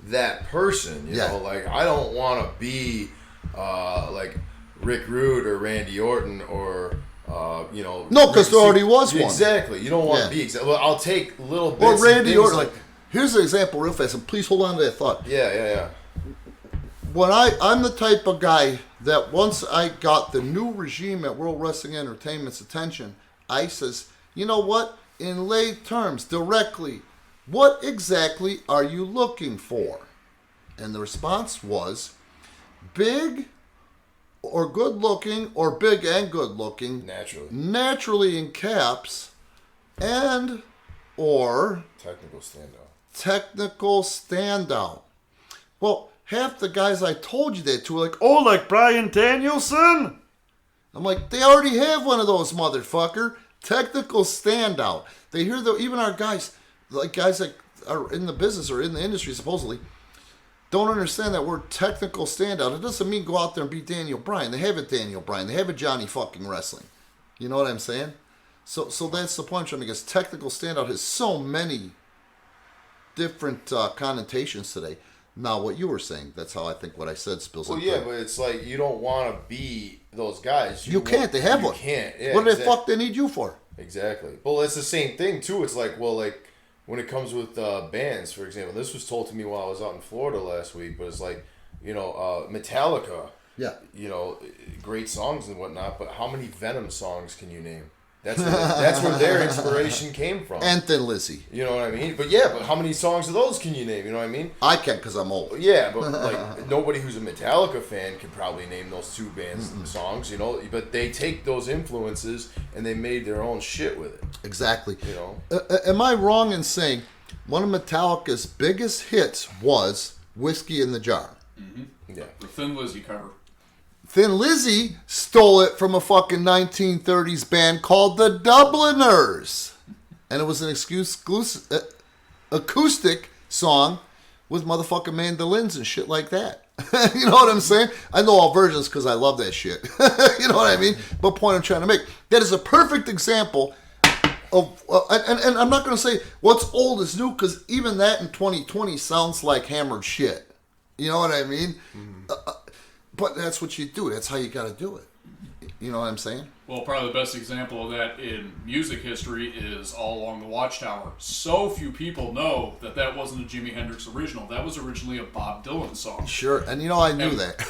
that person. You know, like I don't want to be like Rick Rude or Randy Orton or no, because there already was one. Exactly. You don't want to be exactly. Well, I'll take little bits. Well, Randy Orton. like here's an example, real fast, and please hold on to that thought. Yeah. When I'm the type of guy that once I got the new regime at World Wrestling Entertainment's attention, I says, you know what? In lay terms, directly, what exactly are you looking for? And the response was, big or good looking, or big and good looking, naturally in caps, and or technical standout. Well, half the guys I told you that to were like, Oh, like Bryan Danielson? I'm like, they already have one of those, motherfucker. Technical standout. They hear even our guys, like guys that are in the business or in the industry supposedly, don't understand that word technical standout. It doesn't mean go out there and be Daniel Bryan. They have a Daniel Bryan. They have a Johnny fucking Wrestling. You know what I'm saying? So that's the point I'm trying to make, because technical standout has so many different connotations today. Now, what you were saying, that's how I think what I said spills Well, into yeah, but it's like you don't want to be those guys. You can't. They have one. You can't. Yeah, what the fuck they need you for? Exactly. Well, it's the same thing, too. It's like, well, like, when it comes with bands, for example, this was told to me while I was out in Florida last week, but it's like, Metallica. Yeah. Great songs and whatnot, but how many Venom songs can you name? That's where their inspiration came from. And Thin Lizzy. You know what I mean? But yeah, but how many songs of those can you name? You know what I mean? I can because I'm old. Yeah, but like nobody who's a Metallica fan can probably name those two bands' songs, you know. But they take those influences and they made their own shit with it. Exactly. You know. Am I wrong in saying one of Metallica's biggest hits was "Whiskey in the Jar"? Mm-hmm. Yeah. The Thin Lizzy cover. Thin Lizzy stole it from a fucking 1930s band called the Dubliners. And it was an acoustic song with motherfucking mandolins and shit like that. You know what I'm saying? I know all versions because I love that shit. You know what I mean? But point I'm trying to make, that is a perfect example of, and I'm not going to say what's old is new because even that in 2020 sounds like hammered shit. You know what I mean? But that's what you do. That's how you got to do it. You know what I'm saying? Well, probably the best example of that in music history is All Along the Watchtower. So few people know that that wasn't a Jimi Hendrix original. That was originally a Bob Dylan song. Sure, and you know I knew that.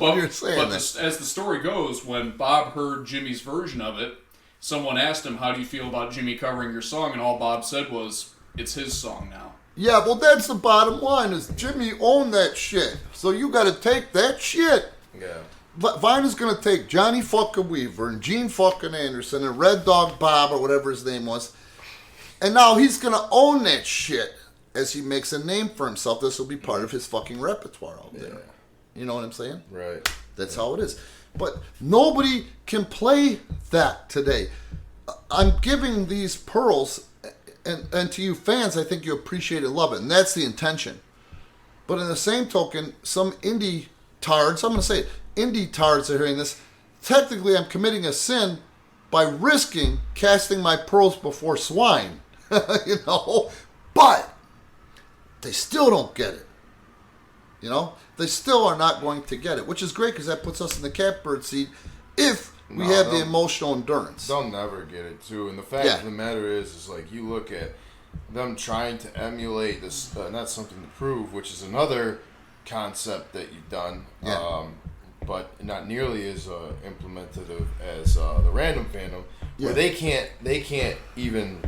You're saying that. As the story goes, when Bob heard Jimmy's version of it, someone asked him, "How do you feel about Jimmy covering your song?" And all Bob said was, "It's his song now." Yeah, well, that's the bottom line, is Jimmy owned that shit. So you got to take that shit. Yeah. Vine is going to take Johnny fucking Weaver and Gene fucking Anderson and Red Dog Bob or whatever his name was. And now he's going to own that shit as he makes a name for himself. This will be part of his fucking repertoire out there. Yeah. You know what I'm saying? Right. That's how it is. But nobody can play that today. I'm giving these pearls... And to you fans, I think you appreciate it and love it. And that's the intention. But in the same token, some indie tards, I'm going to say it, indie tards are hearing this. Technically, I'm committing a sin by risking casting my pearls before swine. You know? But they still don't get it. You know? They still are not going to get it. Which is great because that puts us in the catbird seat if we have the emotional endurance. They'll never get it, too. And the fact of the matter is like, you look at them trying to emulate this, not something to prove, which is another concept that you've done, but not nearly as implementative as the Random Fandom, where they can't even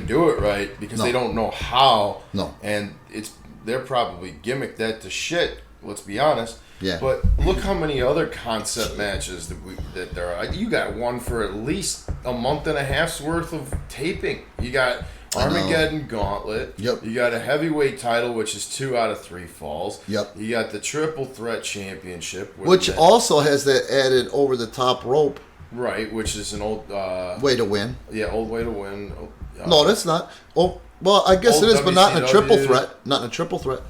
do it right because they don't know how. No. And they're probably gimmicked that to shit, let's be honest. Yeah. But look how many other concept matches that there are. You got one for at least a month and a half's worth of taping. You got Armageddon Gauntlet. Yep. You got a heavyweight title, which is 2 out of 3 falls. Yep. You got the Triple Threat Championship, which also has that added over the top rope. Right, which is an old way to win. Yeah, old way to win. No, that's not. Oh, well, I guess it is, but not in a triple threat. Not in a triple threat.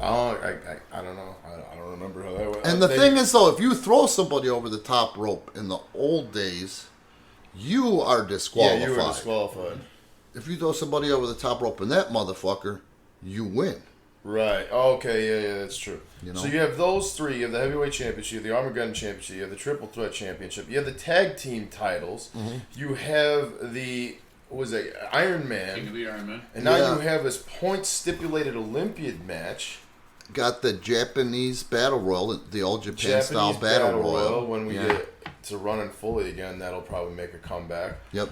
Oh, I don't know. I don't remember how that went. And the thing is, though, if you throw somebody over the top rope in the old days, you are disqualified. Yeah, you were disqualified. If you throw somebody over the top rope in that motherfucker, you win. Right. Okay, yeah, that's true. You know? So you have those three. You have the Heavyweight Championship, you have the Armageddon Championship, you have the Triple Threat Championship, you have the Tag Team titles, you have the... What was it? Iron Man. King of the Iron Man. And now you have this point-stipulated Olympiad match. Got the Japanese Battle Royal, the old Japan-style Battle Royal. When we get to running fully again, that'll probably make a comeback. Yep.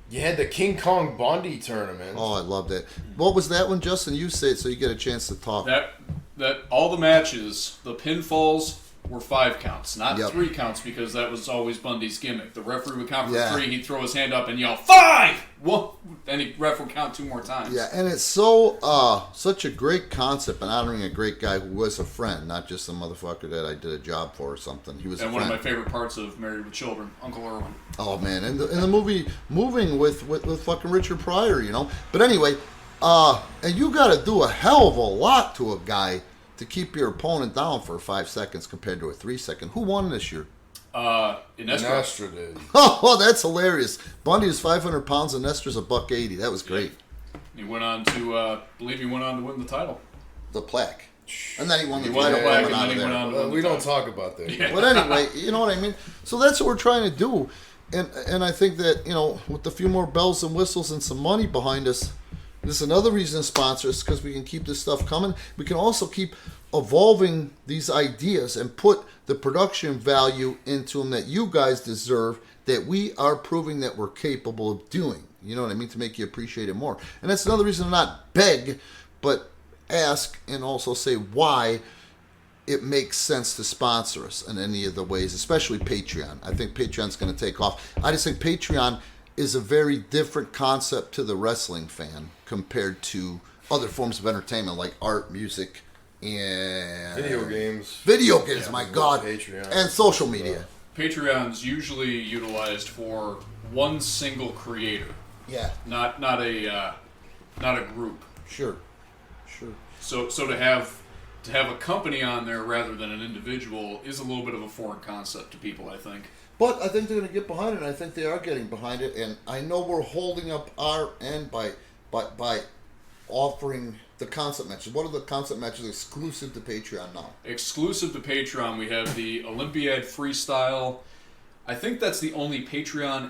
You had the King Kong Bundy tournament. Oh, I love that. What was that one, Justin? You say it so you get a chance to talk. That all the matches, the pinfalls were 5 counts, not 3 counts, because that was always Bundy's gimmick. The referee would count for 3, he'd throw his hand up and yell 5. Well, then the ref would count 2 more times. Yeah, and it's so such a great concept, and honoring a great guy who was a friend, not just a motherfucker that I did a job for or something. He was and one of my favorite parts of Married with Children, Uncle Irwin. Oh man, and the movie Moving with fucking Richard Pryor, you know. But anyway, and you got to do a hell of a lot to a guy to keep your opponent down for 5 seconds compared to a 3 second. Who won this year? Inestra did. Oh, that's hilarious. Bundy is 500 pounds and Nestra's $180. That was great. He went on to, believe he went on to win the title. The plaque. And then he won the title. And then he went on to win we don't talk about that. Yeah. But anyway, you know what I mean? So that's what we're trying to do. And I think that, you know, with a few more bells and whistles and some money behind us, this is another reason to sponsor us, because we can keep this stuff coming. We can also keep evolving these ideas and put the production value into them that you guys deserve that we are proving that we're capable of doing. You know what I mean? To make you appreciate it more. And that's another reason to not beg, but ask and also say why it makes sense to sponsor us in any of the ways, especially Patreon. I think Patreon's going to take off. I just think Patreon is a very different concept to the wrestling fan compared to other forms of entertainment like art, music, and Video games, my God. Patreon. And social media. Patreon's usually utilized for one single creator, Yeah, not a group. sure. So to have a company on there rather than an individual is a little bit of a foreign concept to people, I think. But I think they're going to get behind it, and I think they are getting behind it. And I know we're holding up our end by offering the concept matches. What are the concept matches exclusive to Patreon now? Exclusive to Patreon, we have the Olympiad Freestyle. I think that's the only Patreon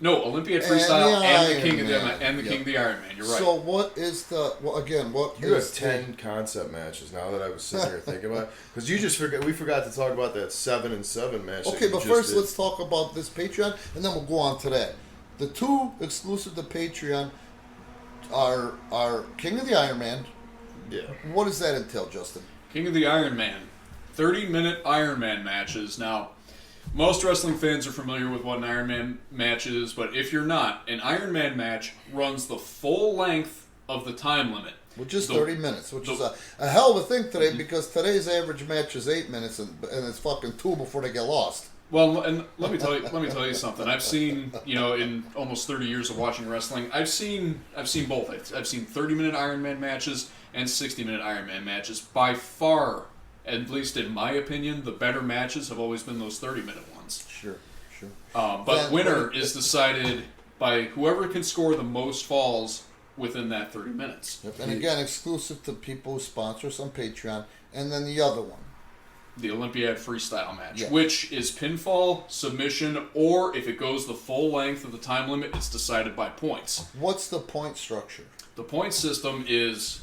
Olympiad Freestyle and the King of the King of the Iron Man. You're right. So what is the You have 10 concept matches now that I was sitting here thinking about it. Because we forgot to talk about that 7-7 match. Okay, but first let's talk about this Patreon, and then we'll go on to that. The two exclusive to Patreon are King of the Iron Man. Yeah. What does that entail, Justin? King of the Iron Man. 30-minute Iron Man matches. Now, most wrestling fans are familiar with what an Iron Man match is, but if you're not, an Iron Man match runs the full length of the time limit. Which is 30 minutes, which is a hell of a thing today, because today's average match is 8 minutes, and it's fucking 2 before they get lost. Well, and let me tell you something. I've seen, in almost 30 years of watching wrestling, I've seen both. I've seen 30-minute Iron Man matches and 60-minute Iron Man matches. By far, at least in my opinion, the better matches have always been those 30-minute ones. Sure. But winner is decided by whoever can score the most falls within that 30 minutes. Yep. And again, exclusive to people who sponsor us on Patreon. And then the other one. The Olympiad Freestyle match, Yeah. which is pinfall, submission, or if it goes the full length of the time limit, it's decided by points. What's the point structure? The point system is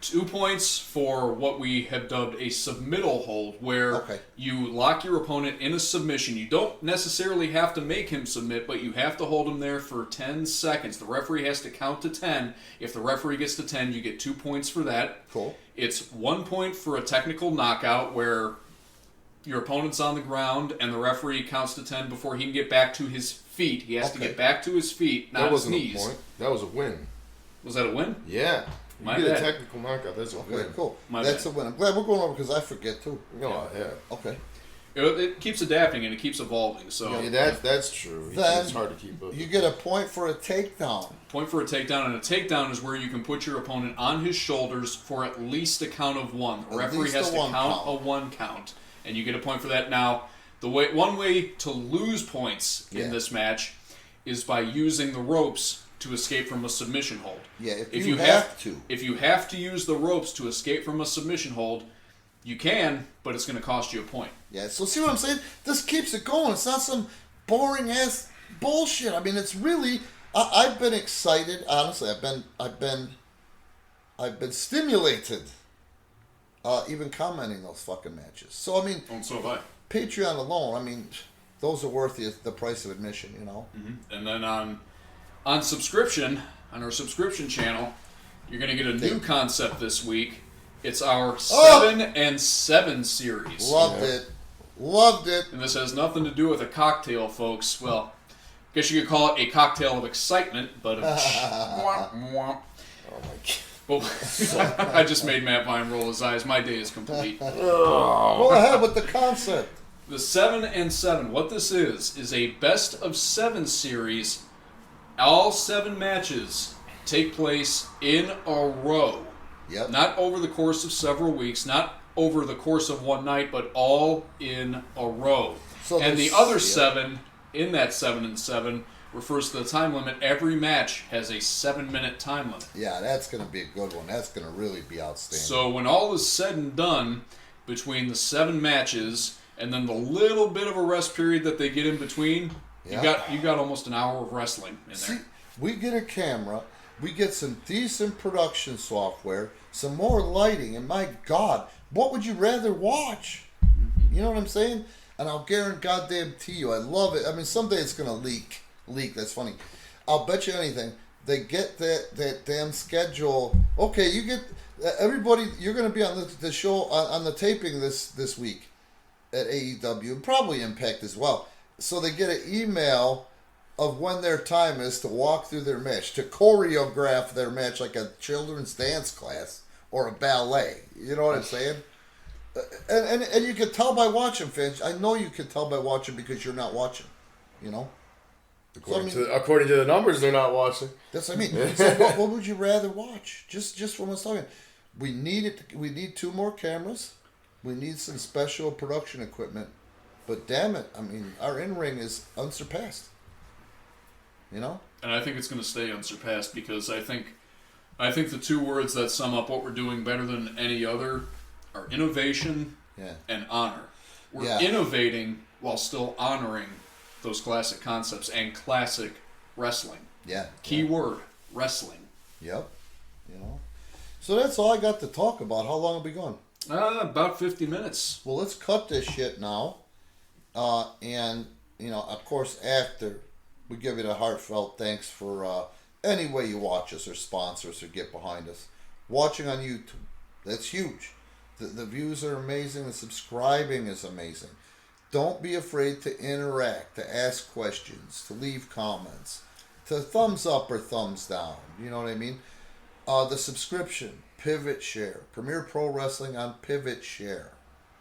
2 points for what we have dubbed a submittal hold, where you lock your opponent in a submission. You don't necessarily have to make him submit, but you have to hold him there for 10 seconds. The referee has to count to 10. If the referee gets to 10, you get 2 points for that. Cool. It's 1 point for a technical knockout, where your opponent's on the ground and the referee counts to 10 before he can get back to his feet. He has to get back to his feet, not his knees. That wasn't a point. That was a win. Was that a win? Yeah. My you get bad. a technical knockout. That's a win. Okay, cool. My That's bad. a win. I'm glad we're going over because I forget too. Oh, yeah. Okay. It keeps adapting and it keeps evolving. So Yeah, that's true. Then it's hard to keep up. You get a point for a takedown. point for a takedown, and a takedown is where you can put your opponent on his shoulders for at least a count of 1. The referee has to count a 1 count, and you get a point for that. Now, one way to lose points in this match is by using the ropes to escape from a submission hold. Yeah, if you have to. If you have to use the ropes to escape from a submission hold, you can, but it's going to cost you a point. Yeah, so see what I'm saying? This keeps it going. It's not some boring ass bullshit. I mean, it's really. I've been excited. Honestly, I've been stimulated. Even commenting those fucking matches. So I mean, And so have I. Patreon alone. I mean, those are worth the price of admission. You know. Mm-hmm. And then on subscription, on our subscription channel, you're going to get a new concept this week. It's our 7-7 series. Loved it. And this has nothing to do with a cocktail, folks. Well, I guess you could call it a cocktail of excitement, but Oh my god. well, I just made Matt Vine roll his eyes. My day is complete. Go ahead with the concept. The 7-7. What this is a best of 7 series. All 7 matches take place in a row. Yep. Not over the course of several weeks, not over the course of one night, but all in a row. So and the other 7 in that 7-7 refers to the time limit. Every match has a 7-minute time limit. Yeah, that's going to be a good one. That's going to really be outstanding. So when all is said and done, between the 7 matches and then the little bit of a rest period that they get in between, you got almost an hour of wrestling in there. See, we get a camera, we get some decent production software, some more lighting, and my God, what would you rather watch? You know what I'm saying? And I'll guarantee you, I love it. I mean, someday it's going to leak. That's funny. I'll bet you anything. They get that damn schedule. Okay, you get everybody. You're going to be on the show on the taping this week at AEW and probably Impact as well. So they get an email of when their time is to walk through their match, to choreograph their match like a children's dance class or a ballet. You know what I'm saying? And you can tell by watching, fans. I know you can tell by watching because you're not watching. You know. According to the numbers, they're not watching. That's what I mean. So what would you rather watch? Just from us talking, we need 2 more cameras. We need some special production equipment. But damn it, I mean, our in-ring is unsurpassed. You know. And I think it's going to stay unsurpassed because I think the 2 words that sum up what we're doing better than any other are innovation and honor. We're innovating while still honoring those classic concepts and classic wrestling. Yeah. Keyword, wrestling. Yep. You know. So that's all I got to talk about. How long have we gone? About 50 minutes. Well, let's cut this shit now. And, you know, of course, after we give you the heartfelt thanks for any way you watch us or sponsor us or get behind us. Watching on YouTube, that's huge. The views are amazing. The subscribing is amazing. Don't be afraid to interact, to ask questions, to leave comments, to thumbs up or thumbs down. You know what I mean? The subscription, Pivot Share, Premier Pro Wrestling on Pivot Share.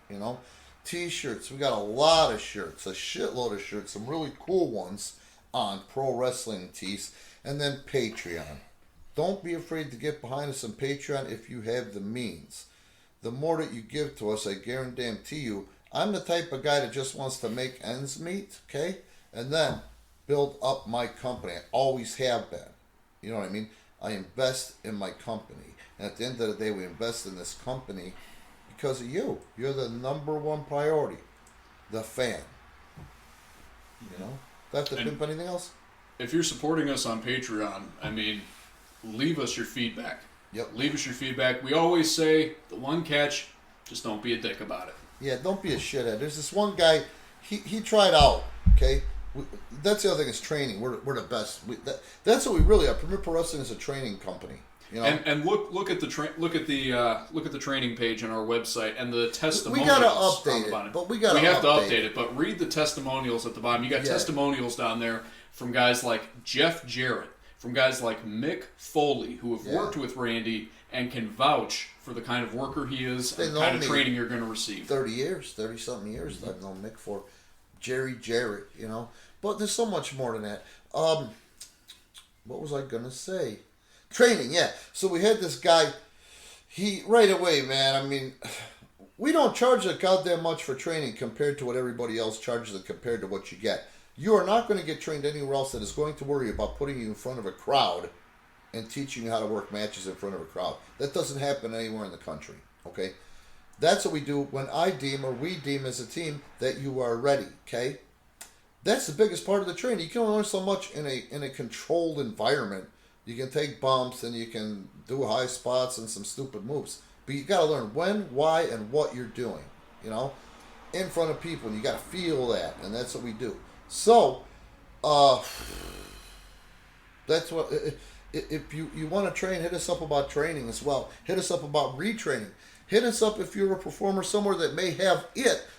You know, T-shirts. We got a lot of shirts, a shitload of shirts, some really cool ones on Pro Wrestling Tees, and then Patreon. Don't be afraid to get behind us on Patreon if you have the means. The more that you give to us, I guarantee you, I'm the type of guy that just wants to make ends meet, okay? And then build up my company. I always have been. You know what I mean? I invest in my company. And at the end of the day, we invest in this company because of you. You're the number 1 priority. The fan. You know? Do I have to pimp anything else? If you're supporting us on Patreon, I mean, leave us your feedback. Yep. Leave us your feedback. We always say, the one catch, just don't be a dick about it. Yeah, don't be a shithead. There's this one guy, he tried out, okay? That's the other thing is training. We're the best. That's what we really are. Premier Pro Wrestling is a training company. You know? And look at the training page on our website and the testimonials. We gotta update it, but we have to update it. But read the testimonials at the bottom. You got testimonials down there from guys like Jeff Jarrett, from guys like Mick Foley, who have worked with Randy and can vouch for the kind of worker he is and the kind of training you're going to receive. 30-something years I've known Mick for. Jerry Jarrett, you know. But there's so much more than that. What was I going to say? Training, yeah. So we had this guy, he, right away, man, I mean, we don't charge that goddamn much for training compared to what everybody else charges and compared to what you get. You are not going to get trained anywhere else that is going to worry about putting you in front of a crowd and teaching you how to work matches in front of a crowd. That doesn't happen anywhere in the country, okay? That's what we do when I deem, or we deem as a team, that you are ready, okay? That's the biggest part of the training. You can only learn so much in a controlled environment. You can take bumps and you can do high spots and some stupid moves. But you got to learn when, why, and what you're doing, you know? In front of people, and you got to feel that, and that's what we do. So, that's what... If you want to train, hit us up about training as well. Hit us up about retraining. Hit us up if you're a performer somewhere that may have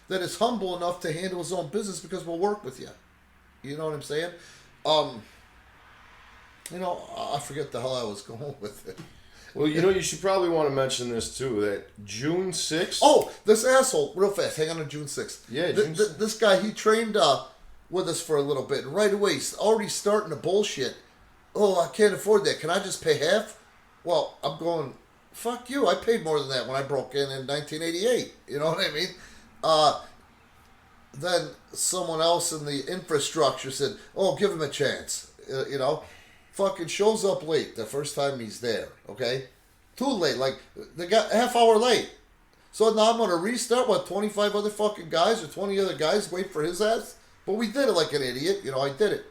that is humble enough to handle his own business, because we'll work with you. You know what I'm saying? You know, I forget the hell I was going with it. Well, you know, you should probably want to mention this too, that June 6th... Oh, this asshole, real fast, hang on to June 6th. Yeah, This guy, he trained with us for a little bit, and right away, he's already starting to bullshit. Oh, I can't afford that. Can I just pay half? Well, I'm going, fuck you. I paid more than that when I broke in 1988. You know what I mean? Then someone else in the infrastructure said, oh, give him a chance. You know? Fucking shows up late the first time he's there. Okay? Too late. Like, they got half hour late. So now I'm going to restart, 25 other fucking guys or 20 other guys wait for his ass? But we did it like an idiot. You know, I did it.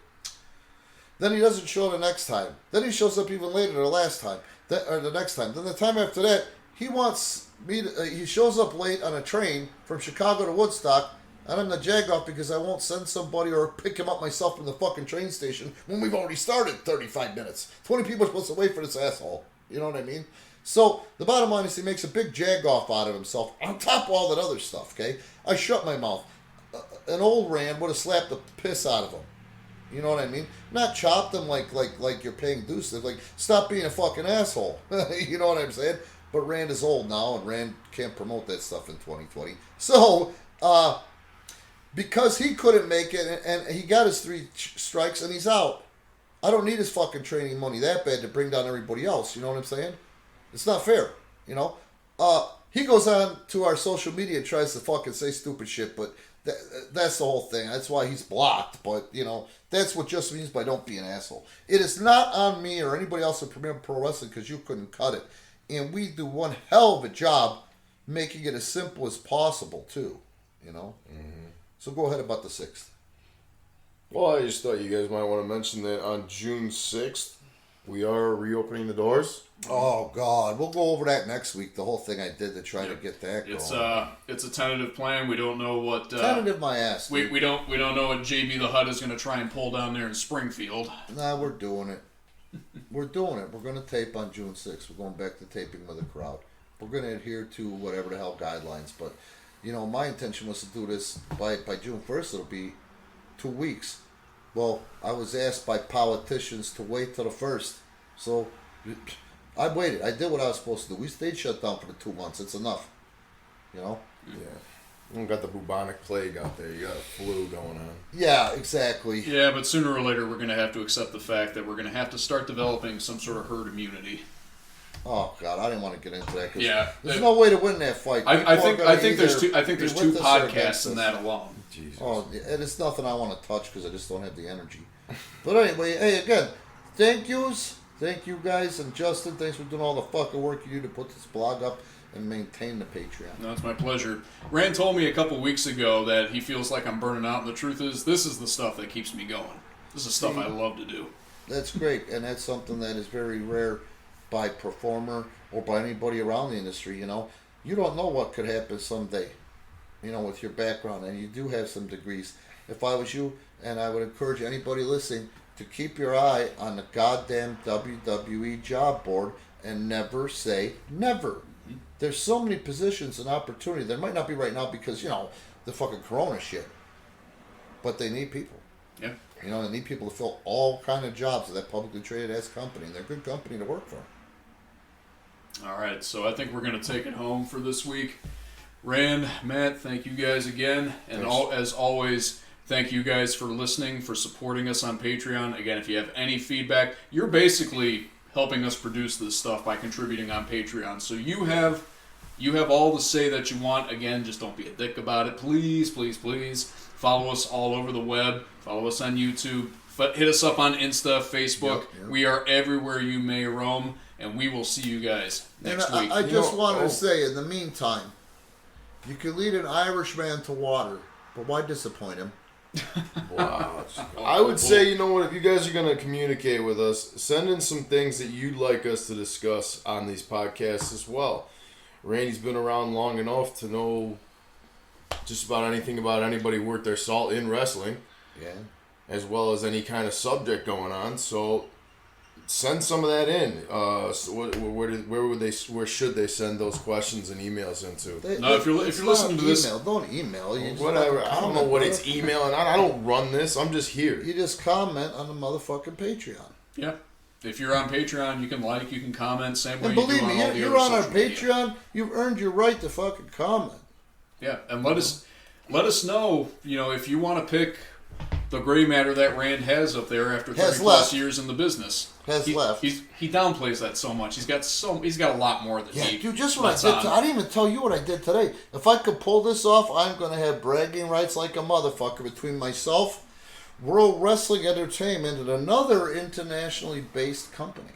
Then he doesn't show the next time. Then he shows up even later the last time. Or the next time. Then the time after that, he wants me to... he shows up late on a train from Chicago to Woodstock. And I'm the jagoff because I won't send somebody or pick him up myself from the fucking train station when we've already started 35 minutes. 20 people are supposed to wait for this asshole. You know what I mean? So, the bottom line is he makes a big jagoff out of himself on top of all that other stuff, okay? I shut my mouth. An old Rand would have slapped the piss out of him. You know what I mean? Not chopped him like you're paying dues. Like, stop being a fucking asshole. You know what I'm saying? But Rand is old now, and Rand can't promote that stuff in 2020. So, because he couldn't make it, and he got his 3 strikes, and he's out. I don't need his fucking training money that bad to bring down everybody else. You know what I'm saying? It's not fair, you know? He goes on to our social media and tries to fucking say stupid shit, but that's the whole thing. That's why he's blocked, but, you know, that's what just means by don't be an asshole. It is not on me or anybody else at Premier Pro Wrestling because you couldn't cut it. And we do one hell of a job making it as simple as possible, too, you know? Mm-hmm. So go ahead about the 6th. Well, I just thought you guys might want to mention that on June 6th, we are reopening the doors. Oh, God. We'll go over that next week, the whole thing I did to try to get that going. It's a tentative plan. We don't know what... tentative my ass. We don't know what JB the Hutt is going to try and pull down there in Springfield. Nah, we're doing it. We're doing it. We're going to tape on June 6th. We're going back to taping with a crowd. We're going to adhere to whatever the hell guidelines. But, you know, my intention was to do this by June 1st. It'll be 2 weeks. Well, I was asked by politicians to wait till the 1st. So, I waited. I did what I was supposed to do. We stayed shut down for the 2 months. It's enough. You know? Yeah. You got the bubonic plague out there. You got a flu going on. Yeah, exactly. Yeah, but sooner or later we're going to have to accept the fact that we're going to have to start developing some sort of herd immunity. Oh God, I didn't want to get into that. Yeah, there's no way to win that fight. I think there's two podcasts in that alone. Jesus. Oh, and it's nothing I want to touch because I just don't have the energy. But anyway, hey, again, thank you guys, and Justin, thanks for doing all the fucking work you do to put this blog up and maintain the Patreon. No, it's my pleasure. Rand told me a couple weeks ago that he feels like I'm burning out, and the truth is, this is the stuff that keeps me going. This is stuff I love to do. That's great, and that's something that is very rare by performer or by anybody around the industry, you know. You don't know what could happen someday, you know, with your background, and you do have some degrees. If I was you, and I would encourage anybody listening to keep your eye on the goddamn WWE job board and never say never. There's so many positions and opportunity. There might not be right now because, you know, the fucking corona shit. But they need people. Yeah. You know, they need people to fill all kind of jobs at that publicly traded ass company. And they're a good company to work for. All right, so I think we're going to take it home for this week. Rand, Matt, thank you guys again. And as always, thank you guys for listening, for supporting us on Patreon. Again, if you have any feedback, you're basically helping us produce this stuff by contributing on Patreon. So you have all the say that you want. Again, just don't be a dick about it. Please, please, please. Follow us all over the web. Follow us on YouTube. Hit us up on Insta, Facebook. Yep. We are everywhere you may roam. And we will see you guys next week. I just wanted to say, in the meantime, you can lead an Irishman to water, but why disappoint him? Wow. I would say, you know what, if you guys are going to communicate with us, send in some things that you'd like us to discuss on these podcasts as well. Randy's been around long enough to know just about anything about anybody worth their salt in wrestling. Yeah. As well as any kind of subject going on. So send some of that in. So where should they send those questions and emails into? If you're listening to this, don't email. You whatever. I don't know what it's emailing. I don't run this. I'm just here. You just comment on the motherfucking Patreon. Yeah. If you're on Patreon, you can like, you can comment, same way and you do believe on me, all the you're other on our social media. Patreon. You've earned your right to fucking comment. Yeah, and let us know. You know, if you want to pick the gray matter that Rand has up there after 30 plus years in the business. He downplays that so much. He's got a lot more than he. Dude, just what I did. I didn't even tell you what I did today. If I could pull this off, I'm going to have bragging rights like a motherfucker between myself, World Wrestling Entertainment, and another internationally based company.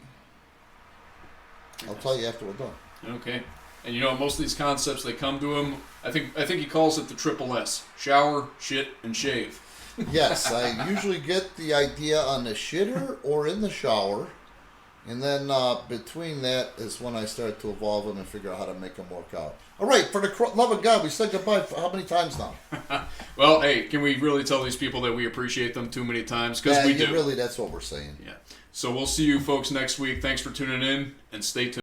I'll tell you after we're done. Okay. And you know, most of these concepts, they come to him. I think he calls it the triple S: shower, shit, and shave. Yes, I usually get the idea on the shitter or in the shower, and then between that is when I start to evolve them and figure out how to make them work out. All right, for the love of God, we said goodbye for how many times now? Well, hey, can we really tell these people that we appreciate them too many times? Because we do. Really, that's what we're saying. Yeah. So we'll see you folks next week. Thanks for tuning in, and stay tuned.